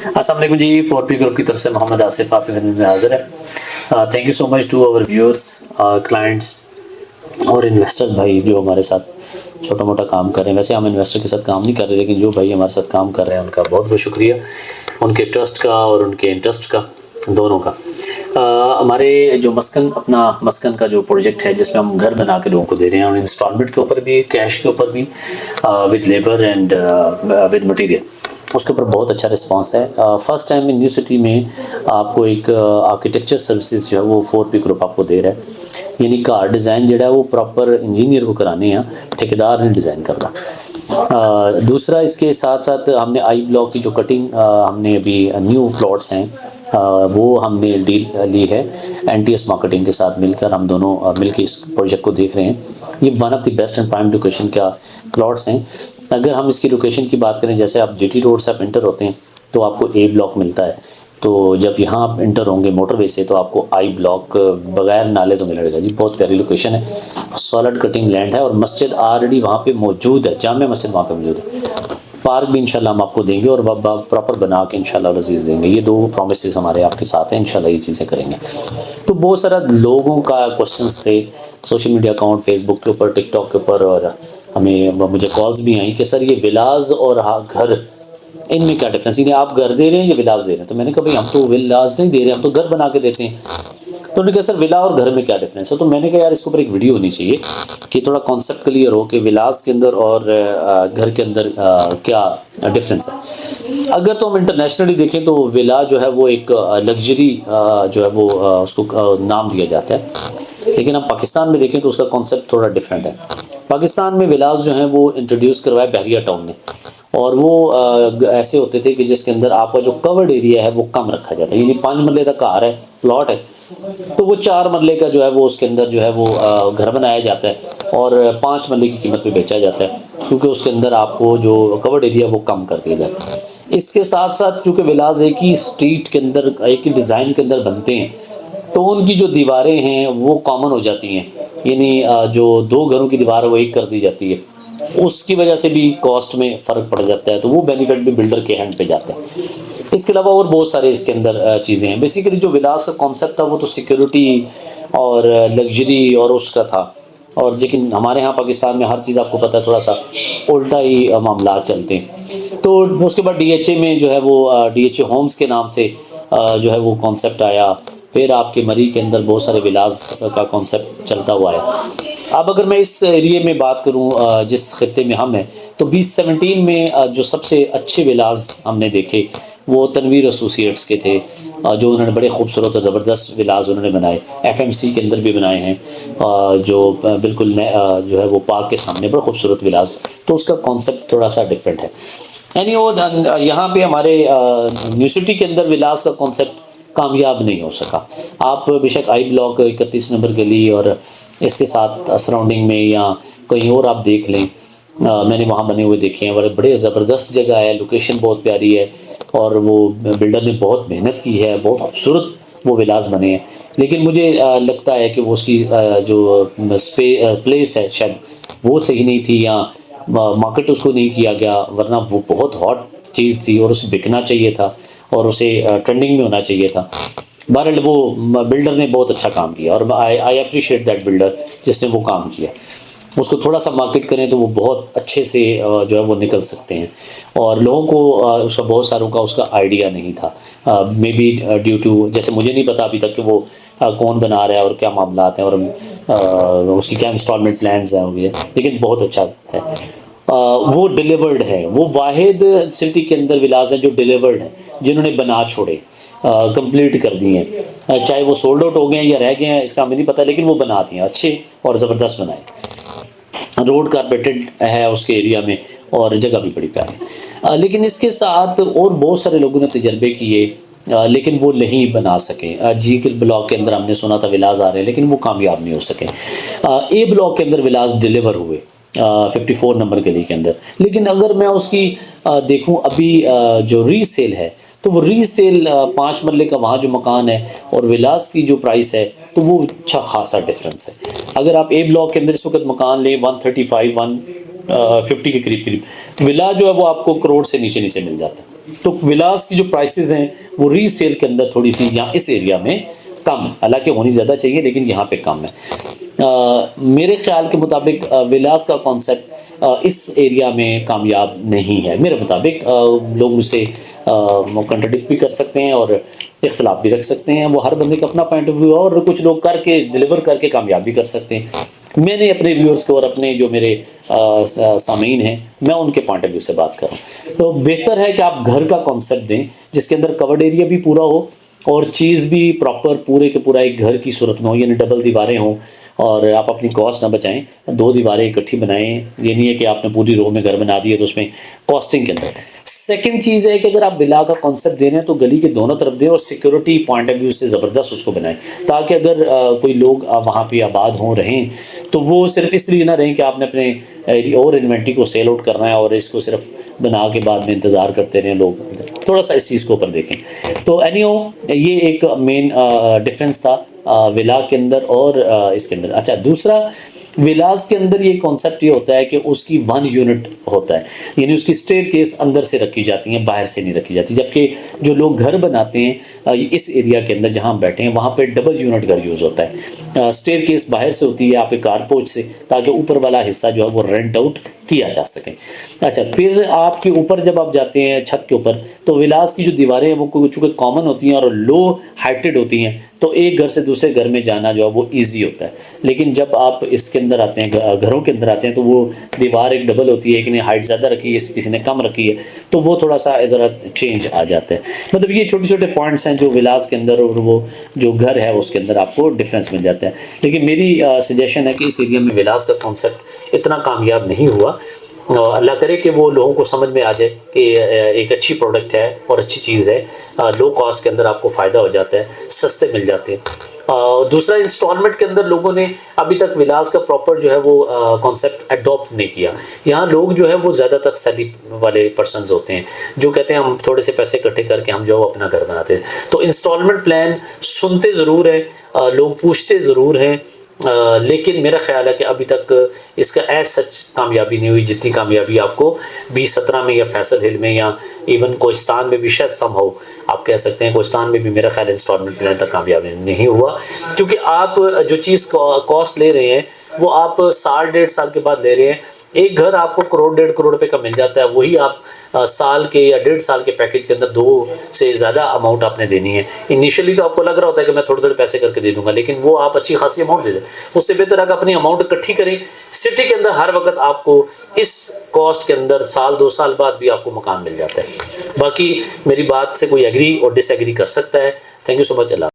अस्सलाम वालेकुम जी, 4P group की तरफ से मोहम्मद आसिफ आपके खिदमत में हाजिर है। Thank you so much to our viewers, clients और इन्वेस्टर भाई जो हमारे साथ छोटा मोटा काम कर रहे हैं। वैसे हम इन्वेस्टर के साथ काम नहीं कर रहे, लेकिन जो भाई हमारे साथ काम कर रहे हैं उनका बहुत बहुत शुक्रिया, उनके ट्रस्ट का और उनके इंटरेस्ट का, दोनों का। हमारे जो अपना मस्कन का जो प्रोजेक्ट है, जिसमें हम घर बना के लोगों को दे रहे हैं, और इंस्टॉलमेंट के ऊपर भी, कैश के ऊपर भी, with labour and with material, उसके ऊपर बहुत अच्छा रिस्पांस है। First time in new city में आपको एक आर्किटेक्चर सर्विसेज जो है वो 4P ग्रुप आपको दे रहा है। यानी कार डिज़ाइन जो है वो प्रॉपर इंजीनियर को कराने हैं, ठेकेदार ने डिज़ाइन करना। दूसरा, इसके साथ साथ हमने आई ब्लॉक की जो कटिंग हमने अभी न्यू प्लॉट्स हैं वो हमने डील ली है NTS मार्केटिंग के साथ मिलकर। हम दोनों मिलकर इस प्रोजेक्ट को देख रहे हैं। ये one of the best and prime location का प्लॉट्स हैं। अगर हम इसकी लोकेशन की बात करें, जैसे आप GT रोड से आप इंटर होते हैं तो आपको A ब्लॉक मिलता है। तो जब यहाँ आप इंटर होंगे मोटरवे से, तो आपको I ब्लॉक बगैर नाले तो मिलेगा जी। बहुत प्यारी लोकेशन है, सॉलिड कटिंग लैंड है, और मस्जिद ऑलरेडी वहाँ पे मौजूद है, जामे मस्जिद वहाँ पे मौजूद है। पार्क भी इंशाल्लाह हम आपको देंगे और प्रॉपर बना के इंशाल्लाह लजीज देंगे। ये 2 प्रॉमिसेस हमारे आपके साथ हैं, इंशाल्लाह ये चीज़ें करेंगे। तो बहुत सारा लोगों का क्वेश्चंस थे सोशल मीडिया अकाउंट, फेसबुक के ऊपर, टिकटॉक के ऊपर, और मुझे कॉल्स भी आई कि सर ये विलाज और घर, इनमें क्या डिफरेंस है? आप घर दे रहे हैं या विलास दे रहे हैं? तो मैंने कहा भाई हम तो विलास नहीं दे रहे, हम तो घर बना के देते हैं। तो उन्होंने कहा सर विला और घर में क्या डिफरेंस है? तो मैंने कहा यार इसके ऊपर एक वीडियो होनी चाहिए कि थोड़ा कॉन्सेप्ट क्लियर हो कि विलास के अंदर और घर के अंदर क्या डिफरेंस है। अगर तो हम इंटरनेशनली देखें तो विला जो है वो एक लग्जरी जो है वो उसको नाम दिया जाता है, लेकिन हम पाकिस्तान में देखें तो उसका कॉन्सेप्ट थोड़ा डिफरेंट है। पाकिस्तान में विलास जो हैं वो इंट्रोड्यूस करवाए बहरिया टाउन ने, और वो ऐसे होते थे कि जिसके अंदर आपका जो कवर्ड एरिया है वो कम रखा जाता है। यानी 5 मरले का कार है, प्लॉट है, तो वो 4 मरले का जो है वो उसके अंदर जो है वो घर बनाया जाता है, और 5 मरले की कीमत पे बेचा जाता है, क्योंकि उसके अंदर आपको जो कवर्ड एरिया वो कम कर दिया जाता है। इसके साथ साथ चूँकि विलास एक ही स्ट्रीट के अंदर, एक ही डिज़ाइन के अंदर बनते हैं, तो उनकी जो दीवारें हैं वो कॉमन हो जाती हैं। यानी जो 2 घरों की दीवार है वो एक कर दी जाती है, उसकी वजह से भी कॉस्ट में फ़र्क पड़ जाता है, तो वो बेनिफिट भी बिल्डर के हैंड पे जाता है। इसके अलावा और बहुत सारे इसके अंदर चीज़ें हैं। बेसिकली जो विलास का कॉन्सेप्ट था वो तो सिक्योरिटी और लग्जरी और उसका था, और लेकिन हमारे यहाँ पाकिस्तान में हर चीज़ आपको पता है थोड़ा सा उल्टा ही मामला चलते हैं। तो उसके बाद DHA में जो है वो DHA होम्स के नाम से जो है वो कॉन्सेप्ट आया। फिर आपके मरी के अंदर बहुत सारे विलास का कॉन्सेप्ट चलता हुआ आया। अब अगर मैं इस एरिया में बात करूं जिस खत्ते में हम हैं, तो 2017 में जो सबसे अच्छे विलास हमने देखे वो तनवीर एसोसिएट्स के थे, जो उन्होंने बड़े खूबसूरत और ज़बरदस्त विलास उन्होंने बनाए। FMC के अंदर भी बनाए हैं, जो बिल्कुल जो है वो पार्क के सामने बड़ा खूबसूरत विलास। तो उसका कॉन्सेप्ट थोड़ा सा डिफरेंट है। यानी वो यहाँ पे हमारे न्यू सिटी के अंदर विलास का कॉन्सेप्ट कामयाब नहीं हो सका। आप बेशक I ब्लॉक 31 नंबर गली और इसके साथ सराउंडिंग में या कहीं और आप देख लें, मैंने वहाँ बने हुए देखे हैं। बड़े ज़बरदस्त जगह है, लोकेशन बहुत प्यारी है, और वो बिल्डर ने बहुत मेहनत की है, बहुत खूबसूरत वो विलास बने हैं। लेकिन मुझे लगता है कि वो उसकी जो प्लेस है शायद वो सही नहीं थी, या मार्केट उसको नहीं किया गया, वरना वो बहुत हॉट चीज़ थी और उसे बिकना चाहिए था और उसे ट्रेंडिंग में होना चाहिए था। बहरहाल वो बिल्डर ने बहुत अच्छा काम किया, और आई अप्रिशिएट दैट बिल्डर जिसने वो काम किया। उसको थोड़ा सा मार्केट करें तो वो बहुत अच्छे से जो है वो निकल सकते हैं, और लोगों को उसका बहुत सारों का उसका आइडिया नहीं था। मे बी ड्यू टू, जैसे मुझे नहीं पता अभी तक कि वो कौन बना रहा है और क्या मामला हैं, और उसकी क्या इंस्टॉलमेंट प्लान्स हैं होंगे, लेकिन बहुत अच्छा है। वो डिलीवर्ड है, वो वाहिद सिटी के अंदर विलास है जो डिलीवर्ड है, जिन्होंने बना छोड़े, कंप्लीट कर दिए हैं। चाहे वो सोल्ड आउट हो गए हैं या रह गए हैं, इसका हमें नहीं पता, लेकिन वो बना दिए अच्छे और ज़बरदस्त बनाए। रोड कारपेटेड है उसके एरिया में, और जगह भी बड़ी प्यारी। लेकिन इसके साथ और बहुत सारे लोगों ने तजर्बे किए, लेकिन वो नहीं बना सके। जी के ब्लॉक के अंदर हमने सुना था विलास आ रहे हैं, लेकिन वो कामयाब नहीं हो सके। A ब्लॉक के अंदर विलास डिलीवर हुए 54 नंबर गली के अंदर। लेकिन अगर मैं उसकी देखूं अभी जो रीसेल है, तो वो रीसेल 5 मरले का वहाँ जो मकान है और विलास की जो प्राइस है, तो वो अच्छा खासा डिफरेंस है। अगर आप A ब्लॉक के अंदर इस वक्त मकान लें 135 150 के करीब, तो विला जो है वो आपको करोड़ से नीचे नीचे मिल जाता है। तो विलास की जो प्राइसेस हैं वो रीसेल के अंदर थोड़ी सी यहाँ इस एरिया में कम है, हालांकि होनी ज़्यादा चाहिए लेकिन यहाँ पे कम है। मेरे ख्याल के मुताबिक विलास का कॉन्सेप्ट इस एरिया में कामयाब नहीं है मेरे मुताबिक। लोग मुझसे कंट्राडिक्ट भी कर सकते हैं और इख्तलाफ भी रख सकते हैं, वो हर बंदे का अपना पॉइंट ऑफ व्यू है, और कुछ लोग करके डिलीवर करके कामयाब भी कर सकते हैं। मैंने अपने व्यूअर्स को और अपने जो मेरे सामीन हैं मैं उनके पॉइंट ऑफ व्यू से बात कर रहा हूँ। तो बेहतर है कि आप घर का कॉन्सेप्ट दें जिसके अंदर कवर्ड एरिया भी पूरा हो और चीज़ भी प्रॉपर पूरे के पूरा एक घर की सूरत में हो, यानी डबल दीवारें हों, और आप अपनी कॉस्ट ना बचाएं। 2 दीवारें इकट्ठी बनाएं, ये नहीं है कि आपने पूरी रो में घर बना दिए तो उसमें कॉस्टिंग के अंदर। सेकंड चीज़ है कि अगर आप विला का कॉन्सेप्ट दे रहे हैं तो गली के दोनों तरफ दें और सिक्योरिटी पॉइंट ऑफ व्यू से ज़बरदस्त उसको बनाएं, ताकि अगर कोई लोग वहाँ पे आबाद हों रहें तो वो सिर्फ इसलिए ना रहें कि आपने अपने और इन्वेंट्री को सेल आउट करना है और इसको सिर्फ बना के बाद में इंतज़ार करते रहें लोग। थोड़ा सा इस चीज़ को ऊपर देखें। तो एनीहो ये एक मेन डिफरेंस था विला के अंदर और इसके अंदर। अच्छा, दूसरा विलास के अंदर ये कॉन्सेप्ट ये होता है कि उसकी 1 यूनिट होता है, यानी उसकी स्टेयरकेस अंदर से रखी जाती है, बाहर से नहीं रखी जाती। जबकि जो लोग घर बनाते हैं इस एरिया के अंदर जहाँ हम बैठे हैं वहाँ पे डबल यूनिट घर यूज़ होता है। स्टेयरकेस बाहर से होती है आपके कारपोच से, ताकि ऊपर वाला हिस्सा जो है वो रेंट आउट किया जा सके। अच्छा, फिर आपके ऊपर जब आप जाते हैं छत के ऊपर तो विलास की जो दीवारें हैं वो चूँकि कॉमन होती हैं और लो हाइटेड होती हैं तो एक घर से दूसरे घर में जाना जो है वो ईजी होता है। लेकिन जब आप इसके अंदर आते हैं, घरों के अंदर आते हैं, तो वो दीवार एक डबल होती है, एक ने हाइट ज़्यादा रखी है, किसी ने कम रखी है, तो वो थोड़ा सा ज़रा चेंज आ जाता है। मतलब ये छोटे छोटे पॉइंट्स हैं जो विलास के अंदर और वो जो घर है उसके अंदर आपको डिफरेंस मिल जाता है। लेकिन मेरी सजेशन है कि इस एरिया में विलास का कॉन्सेप्ट इतना कामयाब नहीं हुआ। अल्लाह करे कि वो लोगों को समझ में आ जाए कि एक अच्छी प्रोडक्ट है और अच्छी चीज़ है, लो कॉस्ट के अंदर आपको फ़ायदा हो जाता है, सस्ते मिल जाते हैं। दूसरा, इंस्टॉलमेंट के अंदर लोगों ने अभी तक विलास का प्रॉपर जो है वो कॉन्सेप्ट अडॉप्ट नहीं किया। यहाँ लोग जो है वो ज़्यादातर सैलरी वाले पर्सनस होते हैं जो कहते हैं हम थोड़े से पैसे इकट्ठे करके हम जो अपना घर बनाते हैं। तो इंस्टॉलमेंट प्लान सुनते ज़रूर हैं, लोग पूछते ज़रूर हैं, लेकिन मेरा ख्याल है कि अभी तक इसका एज सच कामयाबी नहीं हुई जितनी कामयाबी आपको 2017 में या फैसल हिल में या इवन कोहिस्तान में भी शायद संभव आप कह सकते हैं। कोहिस्तान में भी मेरा ख्याल इंस्टॉलमेंट प्लान तक कामयाबी नहीं हुआ, क्योंकि आप जो चीज़ कॉस्ट ले रहे हैं वो आप 1.5 साल के बाद ले रहे हैं। एक घर आपको 1-1.5 करोड़ रुपए का मिल जाता है, वही आप साल के या 1.5 साल के पैकेज के अंदर 2 से ज़्यादा अमाउंट आपने देनी है। इनिशियली तो आपको लग रहा होता है कि मैं थोड़े थोड़े पैसे करके दे दूंगा, लेकिन वो आप अच्छी खासी अमाउंट दे दें। उससे बेहतर अगर अपनी अमाउंट इकट्ठी करें, सिटी के अंदर हर वक्त आपको इस कॉस्ट के अंदर 1-2 साल बाद भी आपको मकान मिल जाता है। बाकी मेरी बात से कोई एग्री और डिसएग्री कर सकता है। Thank you so much. Allah.